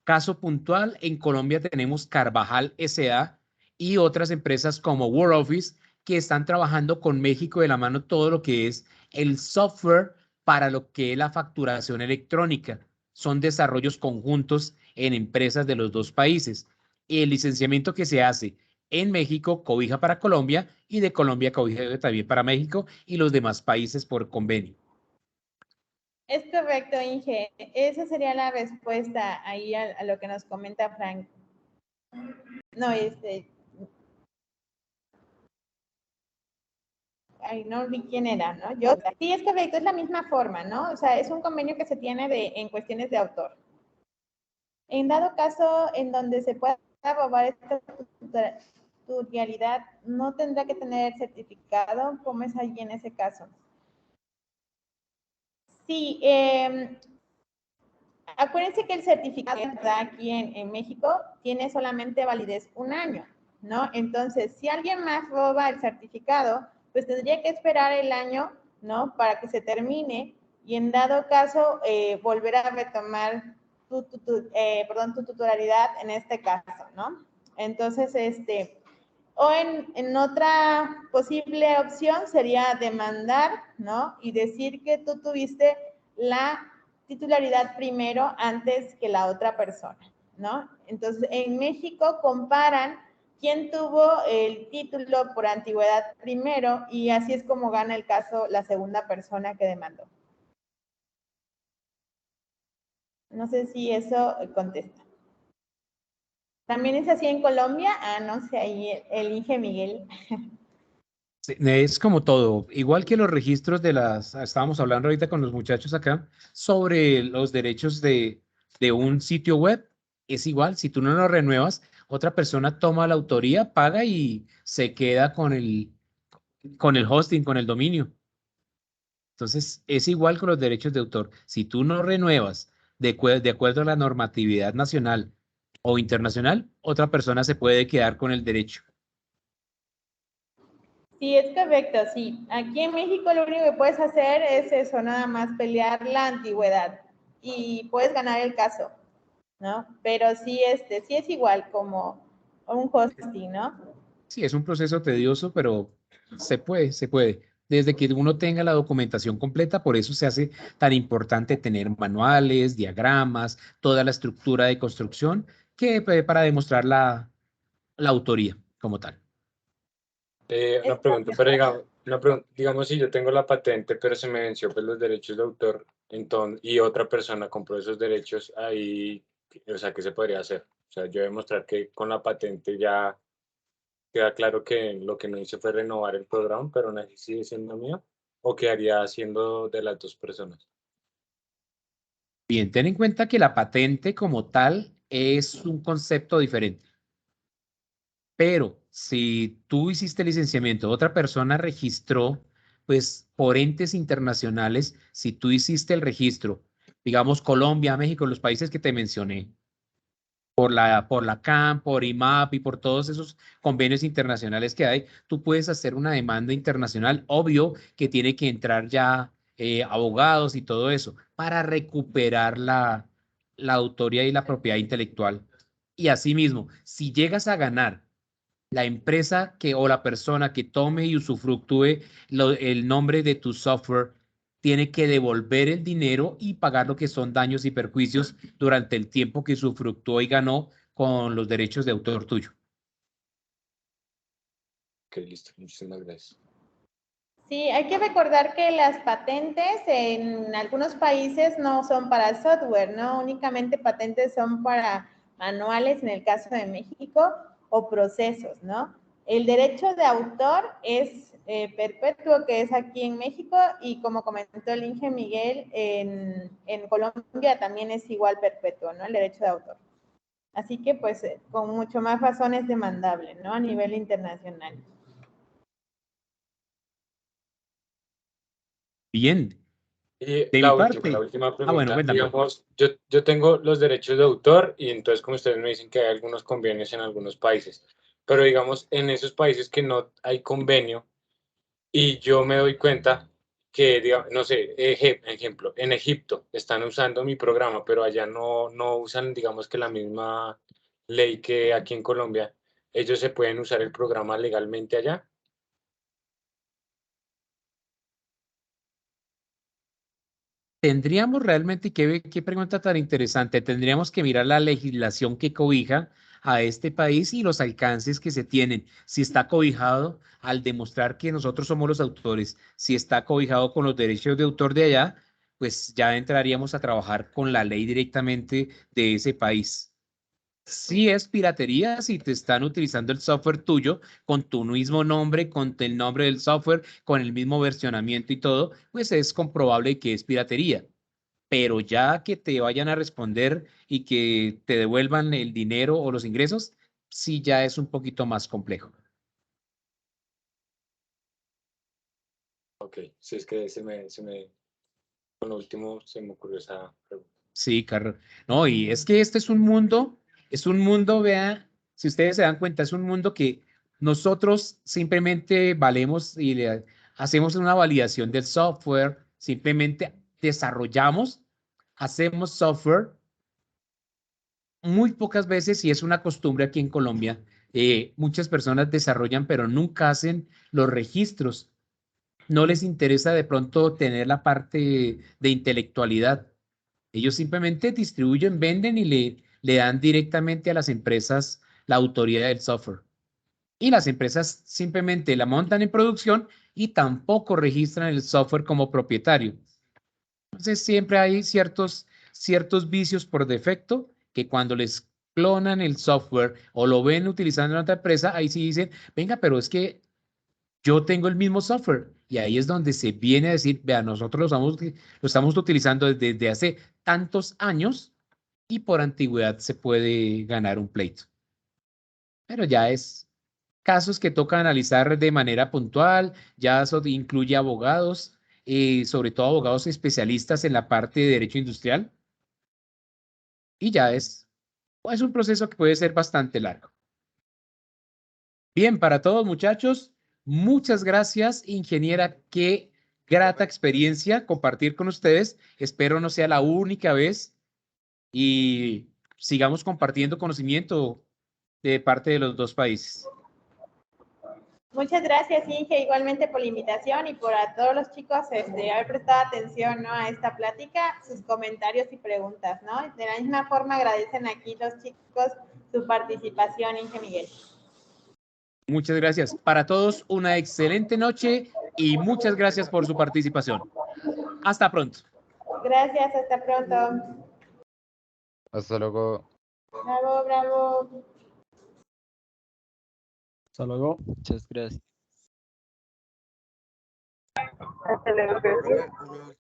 Caso puntual, en Colombia tenemos Carvajal S.A. y otras empresas como WordOffice que están trabajando con México de la mano todo lo que es el software para lo que es la facturación electrónica. Son desarrollos conjuntos en empresas de los dos países. Y el licenciamiento que se hace en México cobija para Colombia y de Colombia cobija también para México y los demás países por convenio. Es correcto, Inge. Esa sería la respuesta ahí a lo que nos comenta Frank. No, ay, no vi quién era, ¿no? Yo, sí, es correcto, es la misma forma, ¿no? O sea, es un convenio que se tiene en cuestiones de autor. En dado caso en donde se pueda robar esta tutorialidad, no tendrá que tener certificado. ¿Cómo es allí en ese caso? Sí, acuérdense que el certificado aquí en México tiene solamente validez un año, ¿no? Entonces, si alguien más roba el certificado, pues tendría que esperar el año, ¿no? Para que se termine y en dado caso volver a retomar tu tutorialidad en este caso, ¿no? Entonces, o en otra posible opción sería demandar, ¿no? Y decir que tú tuviste la titularidad primero antes que la otra persona, ¿no? Entonces, en México comparan quién tuvo el título por antigüedad primero y así es como gana el caso la segunda persona que demandó. No sé si eso contesta. ¿También es así en Colombia? Ah, no sé, ahí el Inge Miguel. Sí, es como todo, igual que los registros estábamos hablando ahorita con los muchachos acá sobre los derechos de un sitio web, es igual, si tú no lo renuevas, otra persona toma la autoría, paga y se queda con el hosting, con el dominio. Entonces, es igual con los derechos de autor. Si tú no renuevas de acuerdo a la normatividad nacional o internacional, otra persona se puede quedar con el derecho. Sí, es correcto, sí. Aquí en México lo único que puedes hacer es eso, nada más pelear la antigüedad y puedes ganar el caso, ¿no? Pero sí, sí es igual como un hosting, ¿no? Sí, es un proceso tedioso, pero se puede, se puede. Desde que uno tenga la documentación completa, por eso se hace tan importante tener manuales, diagramas, toda la estructura de construcción, para demostrar la autoría como tal. Una pregunta, pero digamos si yo tengo la patente, pero se me venció pues, los derechos de autor, entonces, y otra persona compró esos derechos, ahí, o sea, ¿qué se podría hacer? O sea, yo demostrar que con la patente ya queda claro que lo que no hice fue renovar el programa, pero no sigue siendo mío, o quedaría siendo de las dos personas. Bien, ten en cuenta que la patente como tal es un concepto diferente. Pero si tú hiciste licenciamiento, otra persona registró, pues por entes internacionales, si tú hiciste el registro, digamos Colombia, México, los países que te mencioné, por la CAM, por IMAP y por todos esos convenios internacionales que hay, tú puedes hacer una demanda internacional. Obvio que tiene que entrar ya abogados y todo eso para recuperar la autoría y la propiedad intelectual. Y asimismo, si llegas a ganar la empresa que o la persona que tome y usufructúe el nombre de tu software tiene que devolver el dinero y pagar lo que son daños y perjuicios durante el tiempo que usufructuó y ganó con los derechos de autor tuyo. Ok, listo. Muchísimas gracias. Sí, hay que recordar que las patentes en algunos países no son para software, ¿no? Únicamente patentes son para manuales, en el caso de México, o procesos, ¿no? El derecho de autor es perpetuo, que es aquí en México, y como comentó el Inge Miguel, en Colombia también es igual perpetuo, ¿no? El derecho de autor. Así que, pues, con mucho más razón es demandable, ¿no? A nivel internacional. Bien, Y de mi la parte. última Bueno, pregunta, cuéntame. digamos, yo tengo los derechos de autor y entonces como ustedes me dicen que hay algunos convenios en algunos países, pero digamos en esos países que no hay convenio y yo me doy cuenta que, digamos, no sé, ejemplo, en Egipto están usando mi programa, pero allá no usan, digamos que la misma ley que aquí en Colombia, ellos se pueden usar el programa legalmente allá. Tendríamos realmente, qué pregunta tan interesante, tendríamos que mirar la legislación que cobija a este país y los alcances que se tienen. Si está cobijado al demostrar que nosotros somos los autores, si está cobijado con los derechos de autor de allá, pues ya entraríamos a trabajar con la ley directamente de ese país. Si es piratería, si te están utilizando el software tuyo con tu mismo nombre, con el nombre del software, con el mismo versionamiento y todo, pues es comprobable que es piratería. Pero ya que te vayan a responder y que te devuelvan el dinero o los ingresos, sí ya es un poquito más complejo. Ok, si es que con lo último se me ocurrió esa pregunta. Sí, Carlos. No, y es que este es un mundo, vea, si ustedes se dan cuenta, es un mundo que nosotros simplemente valemos y le hacemos una validación del software, simplemente desarrollamos, hacemos software muy pocas veces, y es una costumbre aquí en Colombia, muchas personas desarrollan, pero nunca hacen los registros. No les interesa de pronto tener la parte de intelectualidad. Ellos simplemente distribuyen, venden y le dan directamente a las empresas la autoría del software. Y las empresas simplemente la montan en producción y tampoco registran el software como propietario. Entonces siempre hay ciertos vicios por defecto que cuando les clonan el software o lo ven utilizando en otra empresa, ahí sí dicen, venga, pero es que yo tengo el mismo software. Y ahí es donde se viene a decir, vea, nosotros lo estamos utilizando desde hace tantos años y por antigüedad se puede ganar un pleito. Pero ya es casos que toca analizar de manera puntual, ya eso incluye abogados, sobre todo abogados especialistas en la parte de derecho industrial, y ya es un proceso que puede ser bastante largo. Bien, para todos muchachos, muchas gracias, ingeniera. Qué grata experiencia compartir con ustedes. Espero no sea la única vez y sigamos compartiendo conocimiento de parte de los dos países. Muchas gracias, Inge, igualmente por la invitación y por a todos los chicos haber prestado atención, ¿no?, a esta plática, sus comentarios y preguntas, ¿no? De la misma forma agradecen aquí los chicos su participación, Inge Miguel. Muchas gracias. Para todos, una excelente noche y muchas gracias por su participación. Hasta pronto. Gracias, hasta pronto. Hasta luego. Bravo, bravo. Hasta luego. Muchas gracias. Hasta luego, gracias. Una